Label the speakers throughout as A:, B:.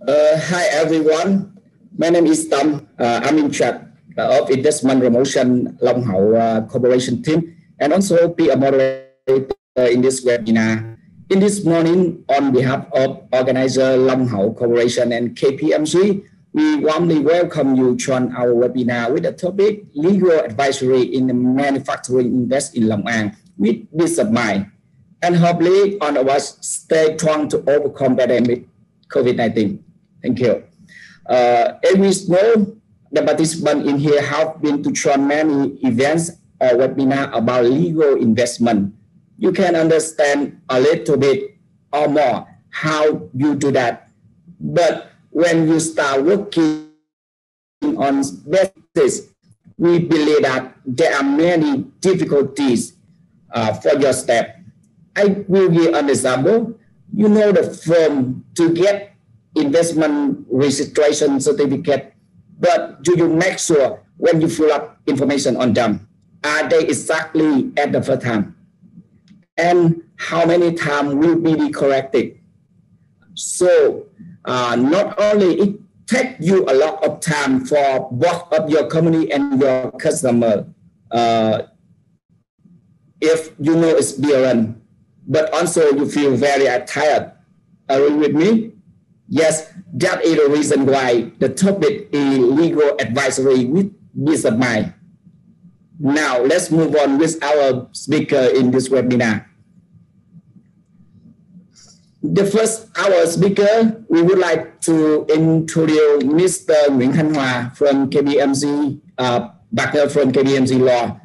A: Hi everyone, my name is Tom. I'm in charge of investment promotion Long Hậu Corporation team and also be a moderator in this webinar. In this morning, on behalf of organizer Long Hậu Corporation and KPMG, we warmly welcome you to join our webinar with the topic Legal Advisory in the Manufacturing Invest in Long An with peace of mind. And hopefully all of us stay strong to overcome pandemic COVID-19. Thank you. As we know, the participants in here have been to join many events or webinar about legal investment. You can understand a little bit or more how you do that. But when you start working on basis, we believe that there are many difficulties for your step. I will give an example. You know the form to get investment registration certificate, but do you make sure when you fill up information on them, are they exactly at the first time? And how many times will be corrected? So not only it takes you a lot of time for both of your company and your customer, if you know experience, but also you feel very tired. Agree with me? Yes, that is the reason why the topic is legal advisory with peace of mind. Now let's move on with our speaker in this webinar. The first, our speaker, we would like to introduce Mr. Lê Đăng Khoa from KPMG, partner from KPMG Law.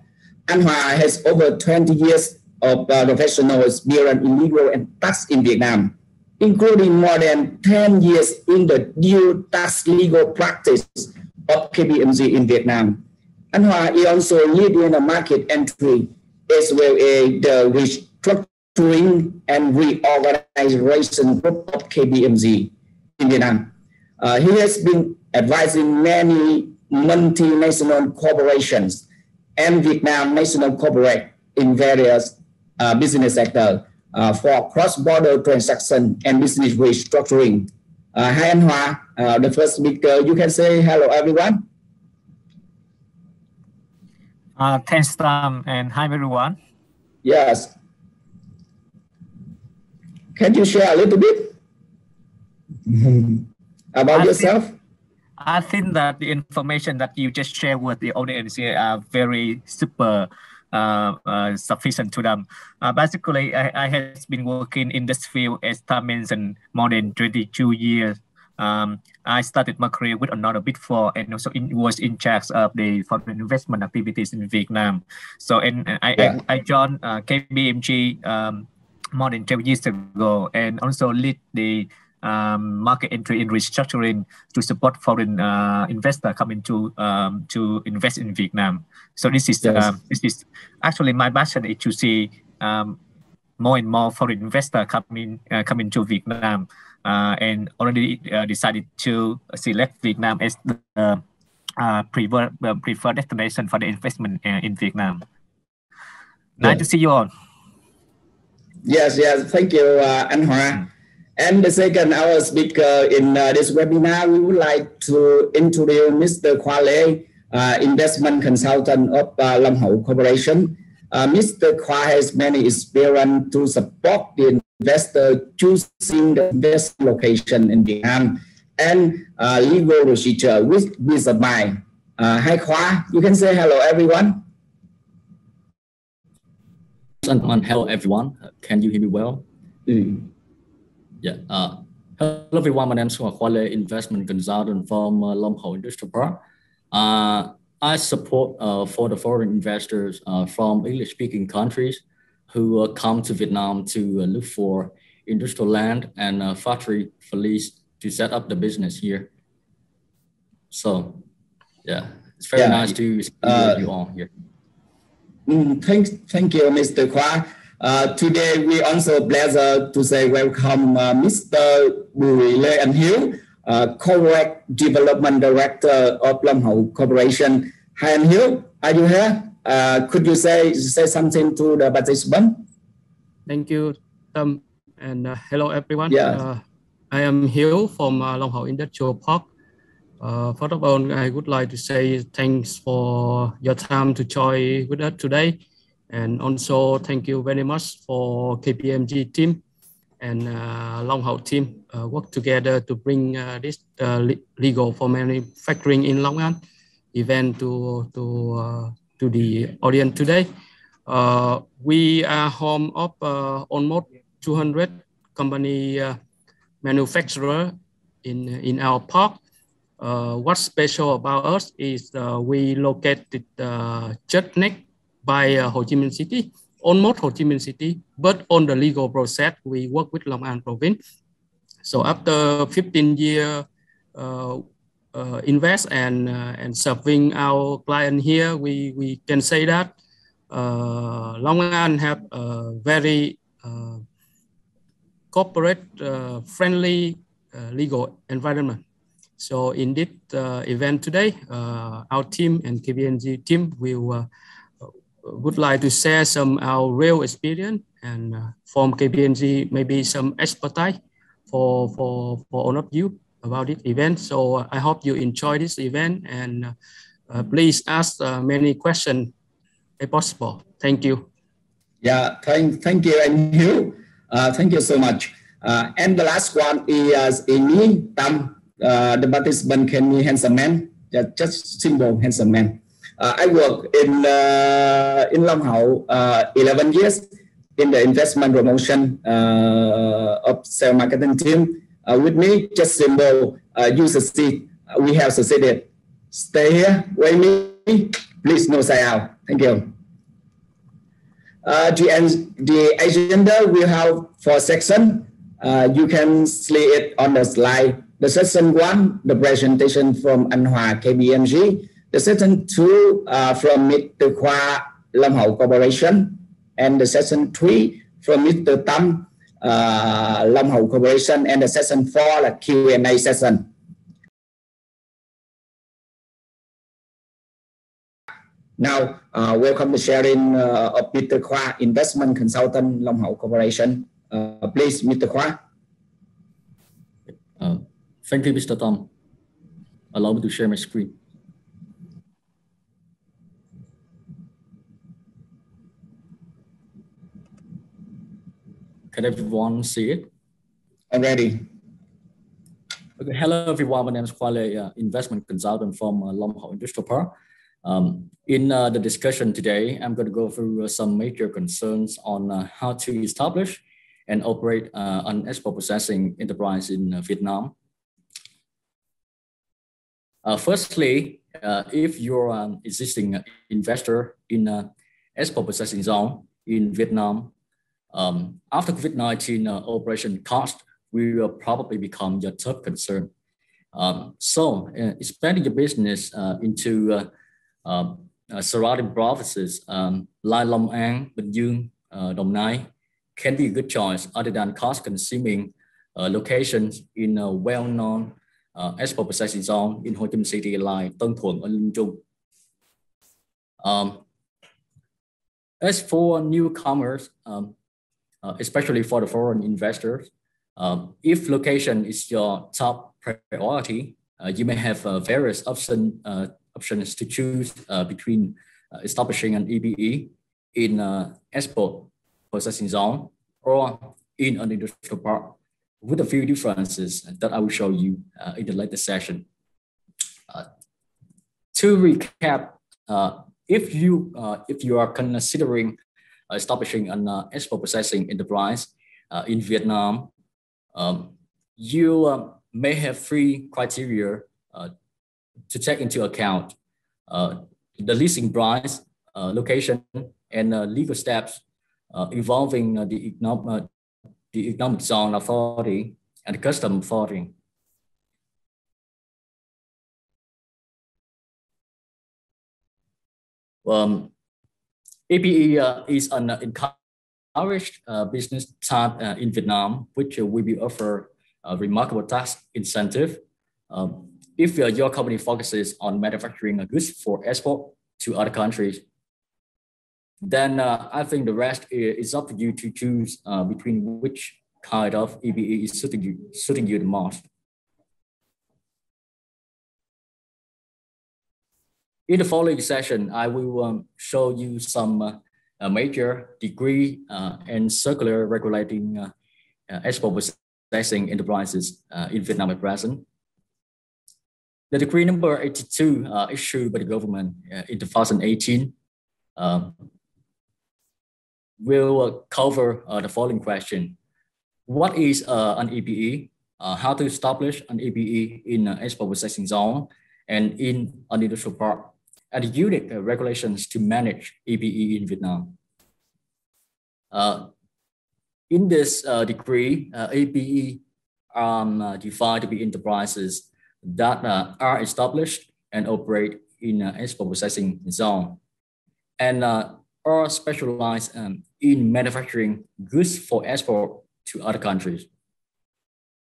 A: Anh Khoa has over 20 years of professional experience in legal and tax in Vietnam, including more than 10 years in the dual tax legal practice of KPMG in Vietnam. Anh Khoa is also leading the market entry as well as the restructuring and reorganization group of KPMG in Vietnam. He has been advising many multinational corporations and Vietnam national corporate in various business sectors for cross-border transaction and business restructuring. Hi Anh Khoa, the first speaker, you can say hello everyone.
B: Thanks Tom, and hi everyone.
A: Yes. Can you share a little bit about yourself?
B: I think that the information that you just shared with the audience here are very super sufficient to them. Basically, I have been working in this field, as Tom mentioned, more than 22 years. I started my career with another Big Four and also was in charge of the foreign investment activities in Vietnam. So I joined KPMG more than 12 years ago and also lead the market entry in restructuring to support foreign investor coming to invest in Vietnam. So this is actually my passion is to see more and more foreign investor coming to Vietnam, and already decided to select Vietnam as the preferred destination for the investment in Vietnam. Nice to see you all.
A: Yes, thank you, Anh Khoa. And the second, our speaker in this webinar, we would like to introduce Mr. Khoa Lê, investment consultant of Long Hậu Corporation. Mr. Khoa has many experience to support the investor choosing the best location in Vietnam and legal procedure with peace of mind. Hi Khoa, you can say hello everyone.
C: Hello everyone, can you hear me well? Yeah. Hello everyone, my name is Khoa Lê, investment consultant from Long Hậu Industrial Park. I support for the foreign investors from English-speaking countries who come to Vietnam to look for industrial land and factory for lease to set up the business here. So, yeah, it's very nice to see you all here.
A: Thank you, Mr. Khoa. Today, we also pleasure to say welcome Mr. Buổi Lê Anh Hiếu, Corporate Development Director of Long Hậu Corporation. Hi, Anh Hiếu, are you here? Could you say something to the participant?
D: Thank you, Tom, and hello everyone. I am Hiếu from Long Hậu Industrial Park. First of all, I would like to say thanks for your time to join with us today. And also thank you very much for KPMG team and Long Hậu team work together to bring this legal for manufacturing in Long An event to the audience today. We are home of almost 200 company manufacturer in our park. What's special about us is we located just next by Ho Chi Minh City, almost Ho Chi Minh City, but on the legal process, we work with Long An province. So after 15 years invest and serving our client here, we can say that Long An have a very corporate friendly legal environment. So in this event today, our team and KPMG team would like to share some our real experience and from KPMG maybe some expertise for all of you about this event. So I hope you enjoy this event and please ask many questions if possible. Thank you.
A: Yeah, thank you, and Hiếu. Thank you so much. And the last one is Amy Tam. The participant can be handsome man, just simple handsome man. I work in Long Hậu 11 years in the investment promotion of sales marketing team. With me, just simple. You succeed. We have succeeded. Stay here. Wait me. Please no say out. Thank you. The agenda we have 4 sections. You can see it on the slide. The section 1, the presentation from Anh Hòa KPMG. The section 2 from Mr. Khoa Long Hậu Corporation. And the section 3 from Mr. Tam Long Hậu Corporation. And the section 4 là Q&A session. Now, welcome to sharing of Mr. Khoa, Investment Consultant, Long Hậu Corporation. Please, Mr. Khoa.
C: Thank you, Mr. Tom. Allow me to share my screen. Can everyone see it?
A: I'm ready.
C: Okay. Hello, everyone. My name is Khoa Lê, investment consultant from Long Hậu Industrial Park. In the discussion today, I'm going to go through some major concerns on how to establish and operate an export processing enterprise in Vietnam. Firstly, if you're an existing investor in export processing zone in Vietnam, after COVID-19 operation cost will probably become your top concern. So expanding your business into surrounding provinces like Long An, Bình Dương, Đồng Nai can be a good choice other than cost-consuming locations in a well-known export processing zone in Ho Chi Minh City like Tân Thuận or Linh Trung. As for newcomers, especially for the foreign investors, if location is your top priority, you may have various options to choose between establishing an EBE in export processing zone or in an industrial park, with a few differences that I will show you in the later session. To recap, if you are considering establishing an export processing enterprise in Vietnam, you may have 3 criteria to take into account: the leasing price, location, and legal steps involving the economic zone authority and the custom authority. EBE is an encouraged business type in Vietnam, which will be offer a remarkable tax incentive. If your company focuses on manufacturing goods for export to other countries, then I think the rest is up to you to choose between which kind of EBE is suiting you the most. In the following session, I will show you some major degree and circular regulating export processing enterprises in Vietnam at present. The decree number 82 issued by the government in 2018 will cover the following question. What is an EBE? How to establish an EBE in export processing zone and in an industrial park, and the unique regulations to manage EBE in Vietnam. In this decree, EBE are defined to be enterprises that are established and operate in export processing zone and are specialized in manufacturing goods for export to other countries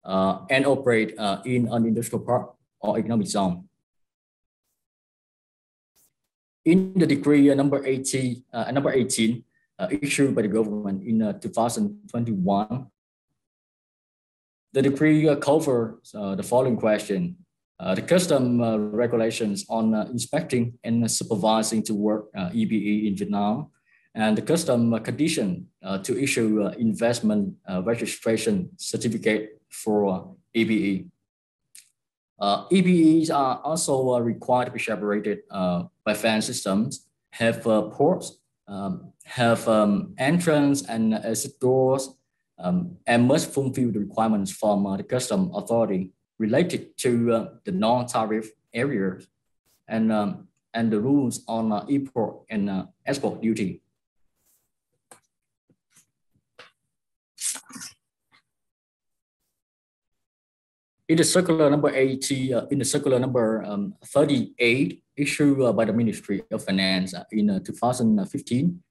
C: and operate in an industrial park or economic zone. In the decree number 18 issued by the government in 2021, the decree covers the following question. The custom regulations on inspecting and supervising to work EBE in Vietnam, and the custom condition to issue investment registration certificate for EBE. EBEs are also required to be separated by fan systems, have ports, have entrance and exit doors, and must fulfill the requirements from the custom authority related to the non-tariff areas and the rules on import and export duty. In the circular number 38 issued by the Ministry of Finance in 2015,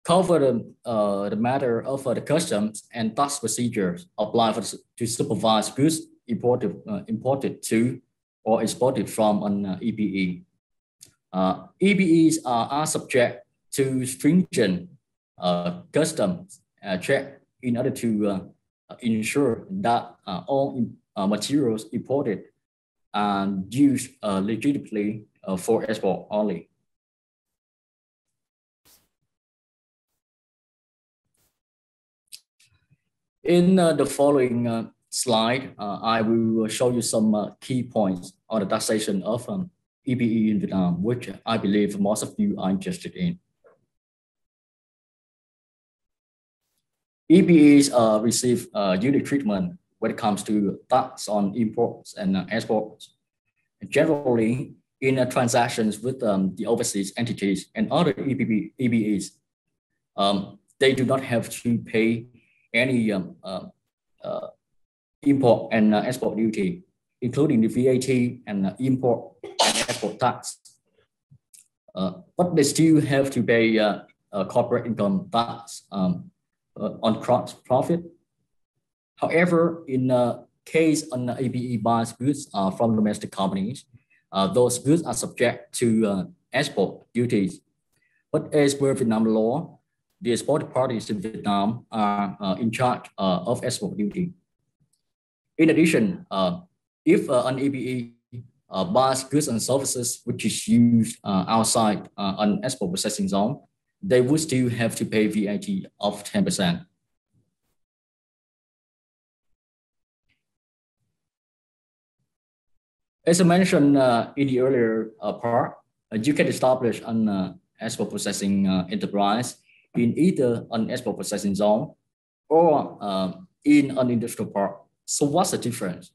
C: cover the matter of the customs and tax procedures applied to supervise goods imported to or exported from an EBE. EBEs are subject to stringent customs check in order to ensure that all materials imported and used legitimately for export only. In the following slide, I will show you some key points on the taxation of EBE in Vietnam, which I believe most of you are interested in. EBEs receive unique treatment when it comes to tax on imports and exports. Generally, in transactions with the overseas entities and other EBEs, they do not have to pay any import and export duty, including the VAT and import and export tax. But they still have to pay corporate income tax on cross profit. However, in case an EBE buys goods from domestic companies, those goods are subject to export duties. But as per Vietnam law, the exported parties in Vietnam are in charge of export duty. In addition, if an EBE buys goods and services which is used outside an export processing zone, they would still have to pay VAT of 10%. As I mentioned in the earlier part, you can establish an export processing enterprise in either an export processing zone or in an industrial park. So what's the difference?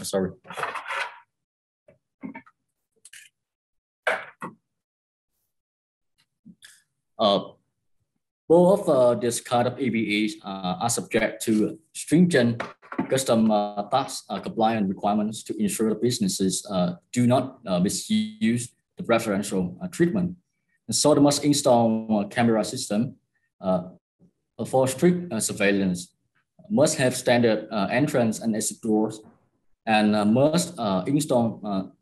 C: Sorry. Both of this kind of EBEs are subject to stringent custom tax compliance requirements to ensure businesses do not misuse the preferential treatment. And so they must install a camera system for strict surveillance, must have standard entrance and exit doors, and must install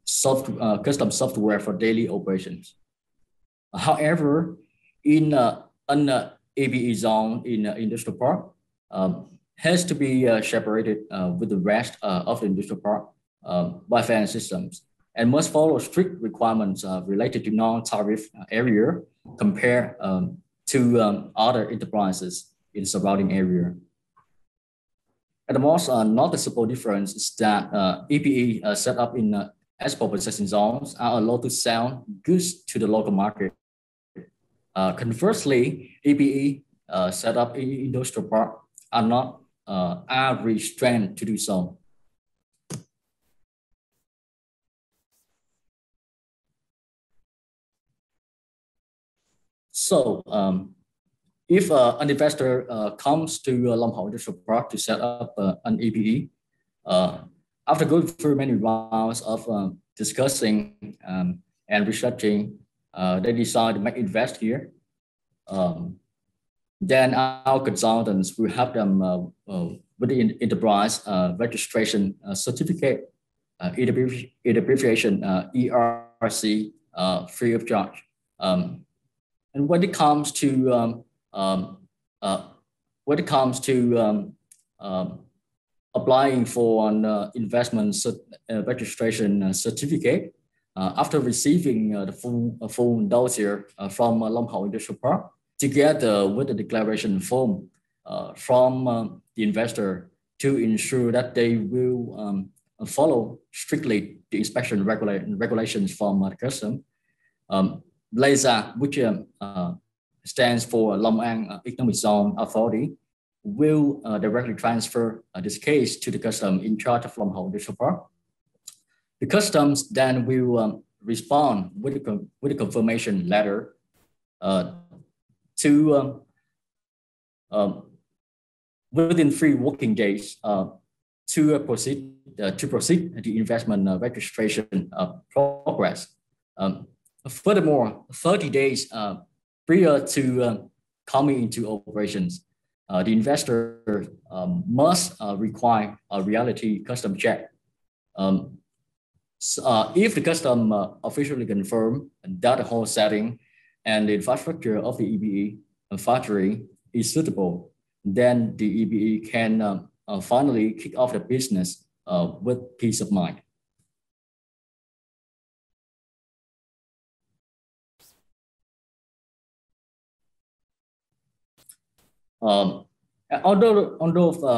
C: custom software for daily operations. However, in an ABE zone in industrial park, has to be separated with the rest of the industrial park by fan systems, and must follow strict requirements related to non-tariff area compared to other enterprises in surrounding area. And the most noticeable difference is that EPE set up in export processing zones are allowed to sell goods to the local market. Conversely, EPE set up in industrial park are not restrained to do so. So, if an investor comes to Long Hậu Industrial Park to set up an EPE, after going through many rounds of discussing and researching, they decide to make invest here. Then our consultants will help them with the enterprise registration certificate, abbreviation ERC, free of charge. And when it comes to applying for an investment registration certificate, after receiving the full dossier from Long Hậu Industrial Park, together with the declaration form from the investor to ensure that they will follow strictly the inspection regulations from the custom. LASA, which stands for Long An Economic Zone Authority, will directly transfer this case to the custom in charge of Long Hậu Industrial Park. The customs then will respond with a confirmation letter to within 3 working days to proceed the investment registration progress. Furthermore, 30 days prior to coming into operations, the investor must require a reality custom check. If the custom officially confirm that the whole setting and the infrastructure of the EBE factory is suitable, then the EBE can finally kick off the business with peace of mind. Although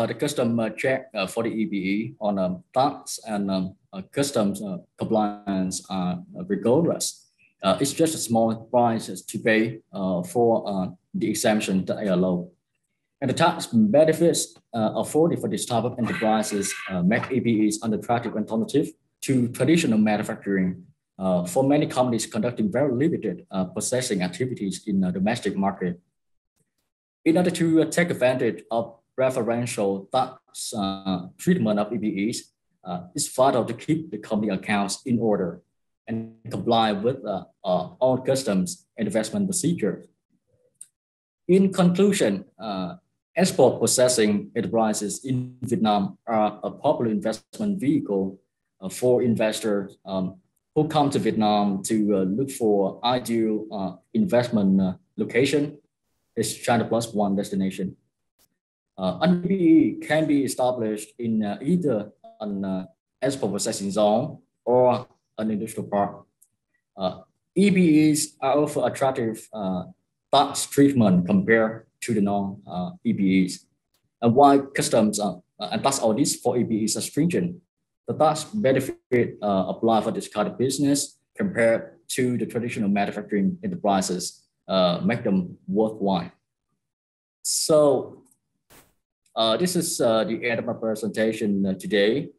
C: the custom check for the EBE on tax and customs compliance are rigorous, it's just a small price to pay for the exemption that they allow. And the tax benefits afforded for this type of enterprises make EBEs an attractive alternative to traditional manufacturing for many companies conducting very limited processing activities in the domestic market. In order to take advantage of preferential tax treatment of EBEs, it's vital to keep the company accounts in order and comply with all customs and investment procedures. In conclusion, export processing enterprises in Vietnam are a popular investment vehicle for investors who come to Vietnam to look for ideal investment location. It's China Plus One destination. An EBE can be established in either an export processing zone or an industrial park. EBEs are also attractive tax treatment compared to the non-EBEs. And while customs and tax audits for EBEs are stringent, the tax benefit apply for this kind of business compared to the traditional manufacturing enterprises make them worthwhile. So this is the end of my presentation today.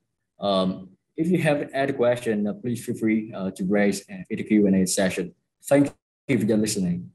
C: If you have any question, please feel free to raise in the Q&A session. Thank you for your listening.